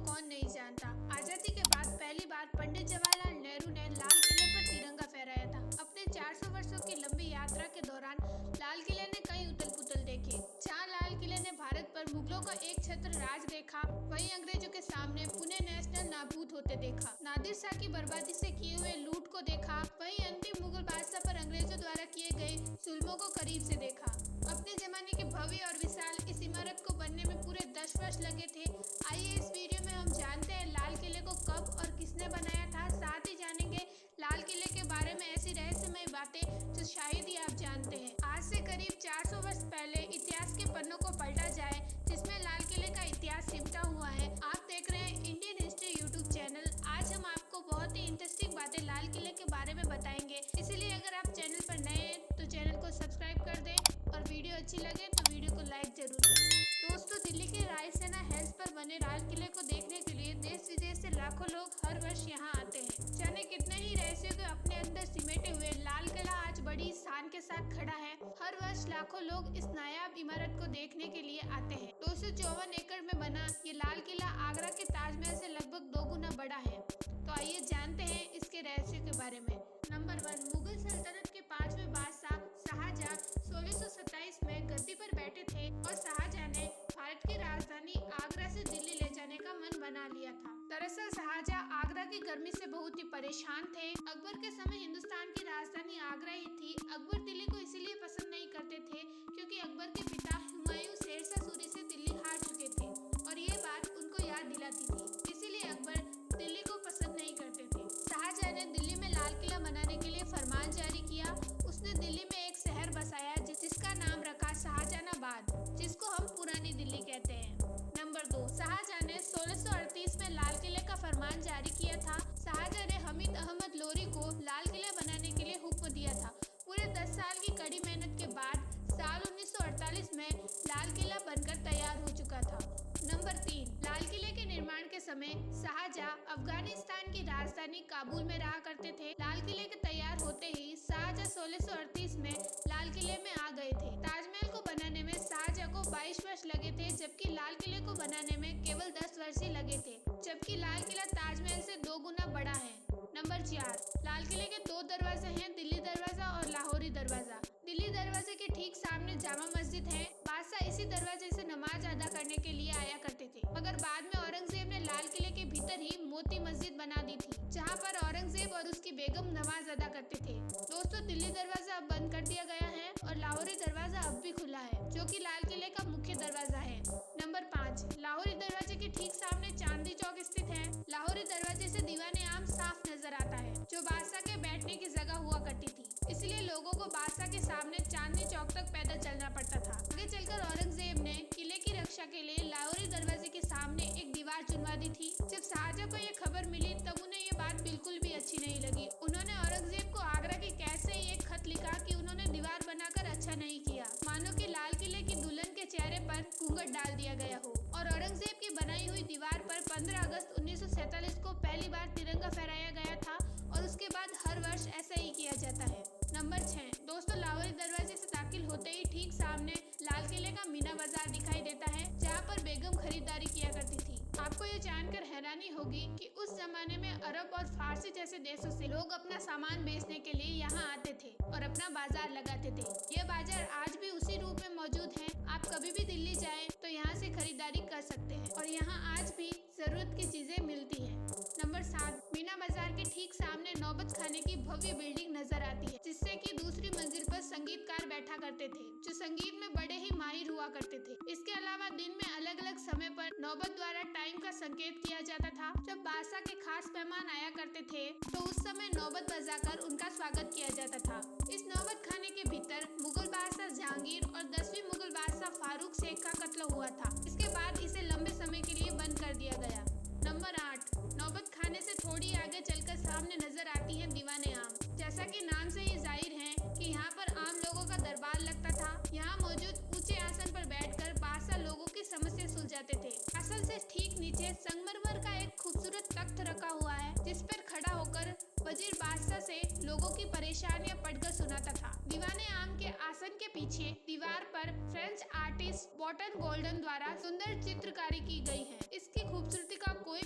कौन नहीं जानता। आजादी के बाद पहली बार पंडित जवाहरलाल नेहरू ने लाल किले पर तिरंगा फहराया था। अपने 400 वर्षों की लंबी यात्रा के दौरान लाल किले ने कई उथल पुथल देखे। जहाँ लाल किले ने भारत पर मुगलों का एक छत्र राज देखा, वहीं अंग्रेजों के सामने पुणे नेशनल नाबूद होते देखा। नादिर शाह की बर्बादी से किए हुए लूट को देखा, वहीं अंतिम मुगल बादशाह पर अंग्रेजों द्वारा किए गए जुल्मों को करीब से देखा। अपने जमाने के भव्य और विशाल इस इमारत को बनने में पूरे 10 वर्ष लगे थे। आइए इस वीडियो में हम जानते हैं लाल किले को कब और किसने बनाया था। साथ ही जानेंगे लाल किले के बारे में ऐसी रहस्यमय बातें जो शायद ही आप जानते हैं। आज से करीब 400 वर्ष पहले इतिहास के पन्नों को पलटा जाए, जिसमें लाल किले का इतिहास सिमटा हुआ है। आप देख रहे हैं इंडियन हिस्ट्री यूट्यूब चैनल। आज हम आपको बहुत ही इंटरेस्टिंग बातें लाल किले के बारे में बताएंगे, इसलिए अगर आप चैनल पर नए हैं तो चैनल को सब्सक्राइब कर दें और वीडियो अच्छी लगे तो वीडियो को लाइक जरूर करें। दोस्तों, दिल्ली के रायसेना हिल्स पर बने लाल किले को देखने के लिए देश विदेश से लाखों लोग हर वर्ष यहाँ आते हैं। जाने कितने ही रहस्यों को अपने अंदर सिमेटे हुए लाल किला आज बड़ी शान के साथ खड़ा है। हर वर्ष लाखों लोग इस नायाब इमारत को देखने के लिए आते हैं। 254 एकड़ में बना ये लाल किला आगरा के ताजमहल से लगभग 2 गुना बड़ा है। तो आइए जानते हैं इसके रहस्यों के बारे में। नंबर 1, मुगल सल्तनत के 5वें बादशाह शाहजहां 1627 में गद्दी पर बैठे थे और शाहजहां ने भारत की राजधानी आगरा से दिल्ली ले जाने का मन बना लिया था। दरअसल शाहजहां आगरा की गर्मी से बहुत ही परेशान थे। अकबर के समय हिंदुस्तान की राजधानी आगरा ही थी। अकबर दिल्ली को इसीलिए पसंद नहीं करते थे क्योंकि अकबर के पिता हुमायूं शेरशाह सूरी से दिल्ली हार चुके थे और ये बात उनको याद दिलाती थी। इसीलिए अकबर दिल्ली को पसंद नहीं करते थे। शाहजहां ने दिल्ली में लाल किला बनाने के लिए फरमान जारी किया। उसने दिल्ली में एक शहर बसाया जिसका नाम रखा शाहजहानाबाद, जिसको हम पुरानी दिल्ली कहते हैं। नंबर 2, शाहजहां ने 1638 में लाल किले का फरमान जारी किया था। शाहजहां ने हमीद अहमद लोरी को लाल किला बनाने के लिए हुक्म दिया था। पूरे 10 साल की कड़ी मेहनत के बाद साल 1948 में लाल किला बनकर तैयार हो चुका था। नंबर 3, लाल किले के निर्माण के समय शाहजहां अफगानिस्तान की राजधानी काबुल में रहा करते थे। लाल किले के तैयार होते ही शाहजहां 1638 में लाल किले में आ गए थे। ताजमहल को बनाने में शाहजहां को 22 वर्ष लगे थे, जबकि लाल किले को बनाने में केवल 10 वर्ष ही लगे थे, जबकि लाल किला ताजमहल से 2 गुना बड़ा है। नंबर 4, लाल किले के 2 दरवाजे हैं, दिल्ली दरवाजा और लाहौरी दरवाजा। दिल्ली दरवाजे के ठीक सामने जामा मस्जिद है। बादशाह इसी दरवाजे से नमाज अदा करने के लिए आया करते थे, मगर बाद में औरंगजेब ने लाल किले के भीतर ही मोती मस्जिद बना दी थी, जहां पर औरंगजेब और उसकी बेगम नमाज अदा करते थे। दोस्तों, दिल्ली दरवाजा अब बंद कर दिया गया है और लाहौरी दरवाजा अब भी खुला है, जो कि लाल किले का मुख्य दरवाजा है। नंबर 5, लाहौरी दरवाजे के ठीक सामने चांदनी चौक स्थित है। लाहौरी दरवाजे से दीवाने आम साफ नजर आता है, जो बादशाह के बैठने की जगह हुआ करती थी। इसलिए लोगों को बादशाह के सामने चांदनी चौक तक पैदल चलना पड़ता था। आगे चलकर औरंगजेब ने किले की रक्षा के लिए लाहौरी दरवाजे के सामने एक दीवार चुनवा दी थी। जब शाहजहां को ये खबर मिली तब उन्हें ये बात बिल्कुल भी अच्छी नहीं लगी। उन्होंने औरंगजेब को आगरा की कैद से एक खत लिखा कि उन्होंने दीवार बनाकर अच्छा नहीं किया, मानो कि लाल किले की दुल्हन के चेहरे पर घूंघट डाल दिया गया हो। और औरंगजेब की बनाई हुई दीवार पर 15 अगस्त 1947 को पहली बार तिरंगा फहराया गया था और उसके बाद हर वर्ष ऐसा ही किया जाता है। नंबर 6, दोस्तों, लाहौरी दरवाजे से दाखिल होते ही ठीक सामने लाल किले का मीना बाजार दिखाई देता है, जहाँ पर बेगम खरीदारी किया करती थी। आपको ये जानकर हैरानी होगी कि उस जमाने में अरब और फारसी जैसे देशों से लोग अपना सामान बेचने के लिए यहाँ आते थे और अपना बाजार लगाते थे। ये बाजार आज भी उसी रूप में मौजूद है। आप कभी भी दिल्ली जाएं तो यहाँ से खरीदारी कर सकते हैं और यहाँ आज भी जरूरत की चीजें मिलती हैं। नंबर 7, मीना बाजार के ठीक सामने नौबत खाने की भव्य बिल्डिंग नजर आती है, जिससे कि दूसरी मंजिल पर संगीतकार बैठा करते थे, जो संगीत में बड़े ही माहिर हुआ करते थे। इसके अलावा दिन में अलग अलग समय पर नौबत द्वारा टाइम का संकेत किया जाता था। जब बादशाह के खास मेहमान आया करते थे तो उस समय नौबत बजाकर उनका स्वागत किया जाता था। इस नौबत खाने के भीतर मुगल बादशाह जहांगीर और 10वीं मुगल बादशाह फारूक शेख का कत्ल हुआ था। इसके बाद इसे लंबे समय के लिए बंद कर दिया गया। नंबर 8, नौबत खाने से थोड़ी आगे चलकर सामने नजर आती है दीवाने आम। जैसा कि नाम से ये जाहिर है कि यहाँ पर आम लोगों का दरबार लगता था। यहाँ मौजूद ऊंचे आसन पर बैठकर बादशाह लोगों की समस्या सुलझाते थे। आसन से ठीक नीचे संगमरमर का एक खूबसूरत तख्त रखा हुआ है, जिस पर खड़ा होकर वजीर बादशाह से लोगों की परेशानियां पढ़कर सुनाता था। दीवाने आम के आसन के पीछे दीवार पर फ्रेंच आर्टिस्ट बॉटन गोल्डन द्वारा सुंदर चित्रकारी की गई है। इसकी खूबसूरती का कोई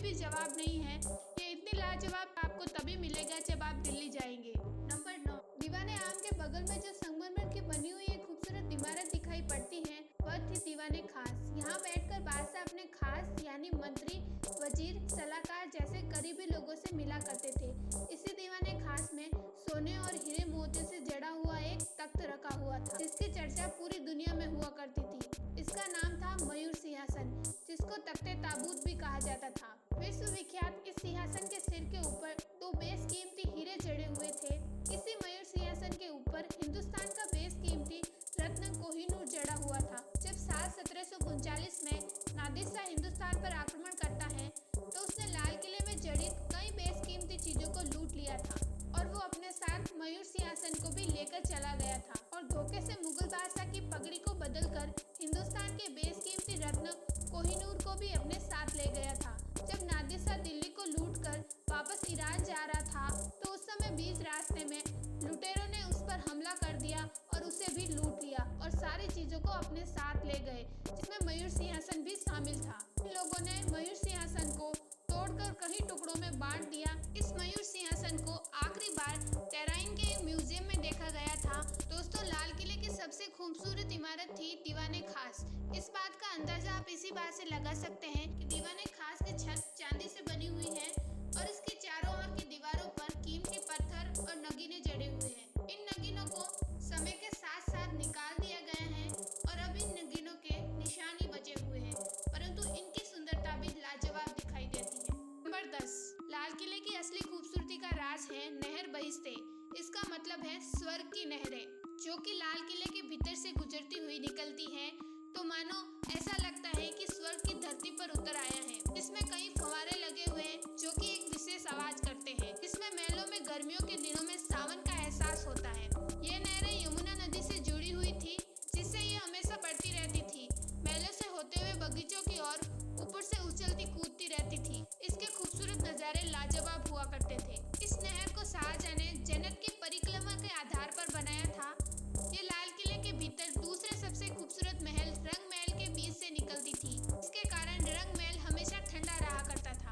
जंगल में जो संगमरमर की बनी हुई एक खूबसूरत इमारत दिखाई पड़ती है वह थी दीवाने खास। यहाँ बैठकर बादशाह अपने खास यानी मंत्री, वजीर, सलाहकार जैसे करीबी लोगों से मिला करते थे। इसी दीवाने खास में सोने और हीरे मोतियों से जड़ा हुआ एक तख्त रखा हुआ था जिसकी चर्चा पूरी दुनिया में हुआ करती थी। इसका नाम था मयूर सिंहासन, जिसको तख्ते ताबूत भी कहा जाता था। विश्वविख्यात इस सिंहासन के सिर के ऊपर दो बेशकीमती हीरे जड़े हुए थे। इसी मयूर सिंहासन के ऊपर हिंदुस्तान का बेशकीमती रत्न कोहिनूर जड़ा हुआ था। जब साल 1739 में नादिर शाह हिंदुस्तान पर आक्रमण करता है तो उसने लाल किले में जड़ित कई बेशकीमती चीजों को लूट लिया था और वो अपने साथ मयूर सिंहासन को भी लेकर चला गया था और धोखे से मुगल बादशाह की पगड़ी को बदलकर हिंदुस्तान के बेशकीमती रत्न कोहिनूर को भी अपने साथ ले गया था। जब नादिर शाह दिल्ली को लूटकर वापस ईरान जा रहा था तो उस समय बीच रास्ते में लुटेरों ने उस पर हमला कर दिया और उसे भी लूट लिया और सारी चीजों को अपने साथ ले गए, जिसमें मयूर सिंहासन भी शामिल था। इन लोगों ने मयूर सिंहासन को तोड़कर कई टुकड़ों में बांट दिया। इस मयूर सिंहासन को आखिरी बार टेहरान के म्यूजियम में देखा गया था। दोस्तों, लाल किले की सबसे खूबसूरत इमारत थी दीवाने खास। इस बात का अंदाजा आप इसी बात से लगा सकते हैं कि दीवाने खास की छत चांदी से बनी हुई है और इसके चारों ओर की दीवारों पर कीमती पत्थर और नगीने जड़े हुए हैं। इन नगीनों को समय के साथ साथ निकाल दिया गया है और अब इन नगीनों के निशान ही बचे हुए हैं, परंतु इनकी सुंदरता भी लाजवाब दिखाई देती है। नंबर 10, लाल किले की असली खूबसूरती का राज है नहर बहिश्ते। इसका मतलब है स्वर्ग की नहरें, जो कि लाल किले के भीतर से गुजरती हुई निकलती हैं, तो मानो ऐसा लगता है कि स्वर्ग की धरती पर उतर आया है। इसमें कई फव्वारे लगे हुए हैं जो कि एक विशेष आवाज करते हैं। इसमें महलों में गर्मियों के दिनों में सावन का एहसास होता है। ये नहरें यमुना नदी से जुड़ी हुई थी, जिससे ये हमेशा बढ़ती रहती थी। महलों से होते हुए बगीचों की ओर ऊपर से उछलती कूदती रहती थी। इसके खूबसूरत नजारे लाजवाब हुआ करते थे। इस नहर को शाहजहां ने जन्नत की परिक्रमा के आधार पर बनाया था। ये लाल किले के भीतर दूसरे सबसे खूबसूरत महल रंग महल के बीच से निकलती थी। इसके कारण रंग महल हमेशा ठंडा रहा करता था।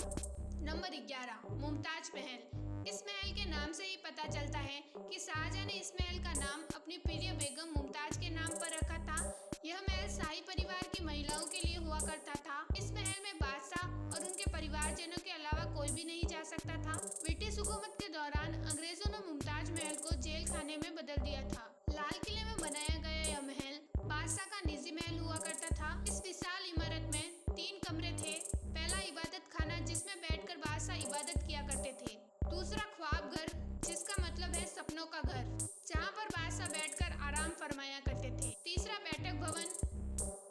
नंबर 11, मुमताज महल। इस महल के नाम से ही पता चलता है कि शाहजहां ने इस महल का नाम अपनी प्रिय बेगम मुमताज के नाम पर रखा था। यह महल शाही परिवार की महिलाओं के लिए हुआ करता था। इस महल में बादशाह और उनके परिवारजनों के अलावा कोई भी नहीं जा सकता था। ब्रिटिश हुकूमत के दौरान अंग्रेजों ने मुमताज महल को जेल खाने में बदल दिया था। लाल किले में बनाया गया यह महल बादशाह का निजी महल हुआ करता था। इस विशाल इमारत में 3 कमरे थे। पहला इबादत खाना, जिसमें बैठकर बादशाह इबादत किया करते थे। दूसरा ख्वाब घर, जिसका मतलब है सपनों का घर, जहाँ पर बादशाह बैठकर आराम फरमाया करते थे। तीसरा बैठक भवन,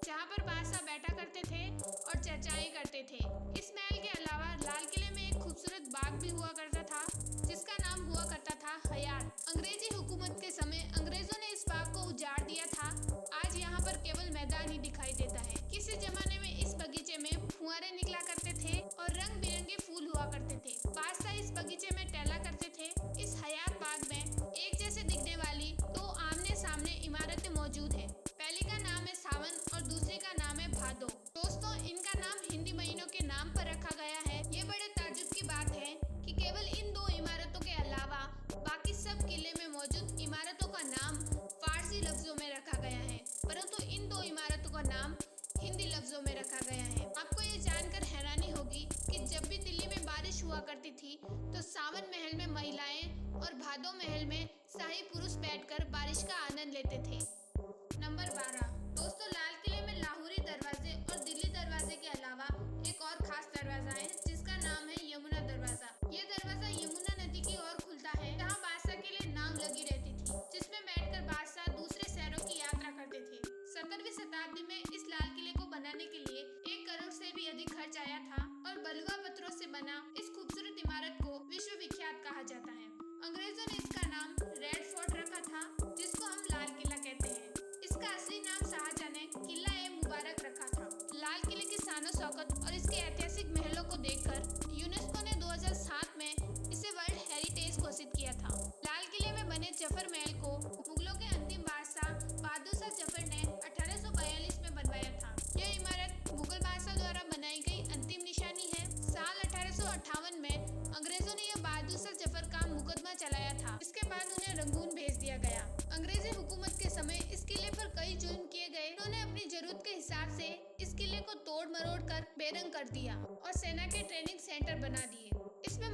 जहाँ पर बादशाह बैठा करते थे और चर्चाएं करते थे। इस महल के अलावा लाल किले में एक खूबसूरत बाग भी हुआ करता था, जिसका नाम हुआ करता था हयात। अंग्रेजी हुकूमत के समय अंग्रेजों ने इस बाग को उजाड़ दिया था। आज यहाँ पर केवल मैदान ही दिखाई देता है। किसी जमाने में इस बगीचे में फुहारे निकला करते थे और रंग बिरंगे फूल हुआ करते थे। बादशाह इस बगीचे में टहला करते थे। इस हयात बाग में एक जैसे दिखने वाली 2 आमने सामने इमारतें मौजूद है। पहली का नाम है सावन और दूसरी का नाम है भादो। दोस्तों, इनका नाम हिंदी महीनों के नाम पर रखा गया है। ये बड़े ताज्जुब की बात है कि केवल इन 2 इमारतों के अलावा बाकी सब किले में मौजूद इमारतों का नाम फारसी लफ्जों में रखा गया है, परंतु इन 2 इमारतों का नाम हिंदी लफ्जों में रखा गया है। आपको ये जानकर हैरानी होगी कि जब भी दिल्ली में बारिश हुआ करती थी तो सावन महल में महिलाएं और भादो महल में शाही पुरुष बैठकर बारिश का आनंद लेते थे। नंबर 12, दोस्तों, लाल किले में लाहौरी दरवाजे और दिल्ली दरवाजे के अलावा एक और खास दरवाजा है, जिसका नाम है यमुना दरवाजा। ये दरवाजा यमुना नदी की ओर खुलता है, जहाँ बादशाह के लिए नाव लगी रहती थी, जिसमें बैठकर बादशाह दूसरे शहरों की यात्रा करते थे। 17वीं शताब्दी में इस लाल किले को बनाने के लिए 1 करोड़ से भी अधिक खर्च आया था और बलुआ पत्थरों से बना इस खूबसूरत इमारत को विश्वविख्यात कहा जाता है। अंग्रेजों ने इसका नाम रेड फोर्ट रखा था, जिसको हम लाल किला कहते हैं। इसका असली नाम शाहजहां ने किला ए मुबारक रखा था। लाल किले की शानो शौकत और इसके ऐतिहासिक महलों को देखकर यूनेस्को ने 2007 में इसे वर्ल्ड हेरिटेज घोषित किया था। लाल किले में बने जफर महल को मुगलों के अंतिम बादशाह बहादुर शाह जफर ने 1842 में बनवाया था। यह इमारत मुगल बादशाह द्वारा बनाई गई अंतिम निशानी है। साल 1858 में अंग्रेजों ने यह बहादुर शाह जफर का मुकदमा चलाया था। इसके बाद उन्हें रंगून भेज दिया गया। अंग्रेज कई जुल्म किए गए, उन्होंने अपनी जरूरत के हिसाब से इस किले को तोड़ मरोड़ कर बेरंग कर दिया और सेना के ट्रेनिंग सेंटर बना दिए। इसमें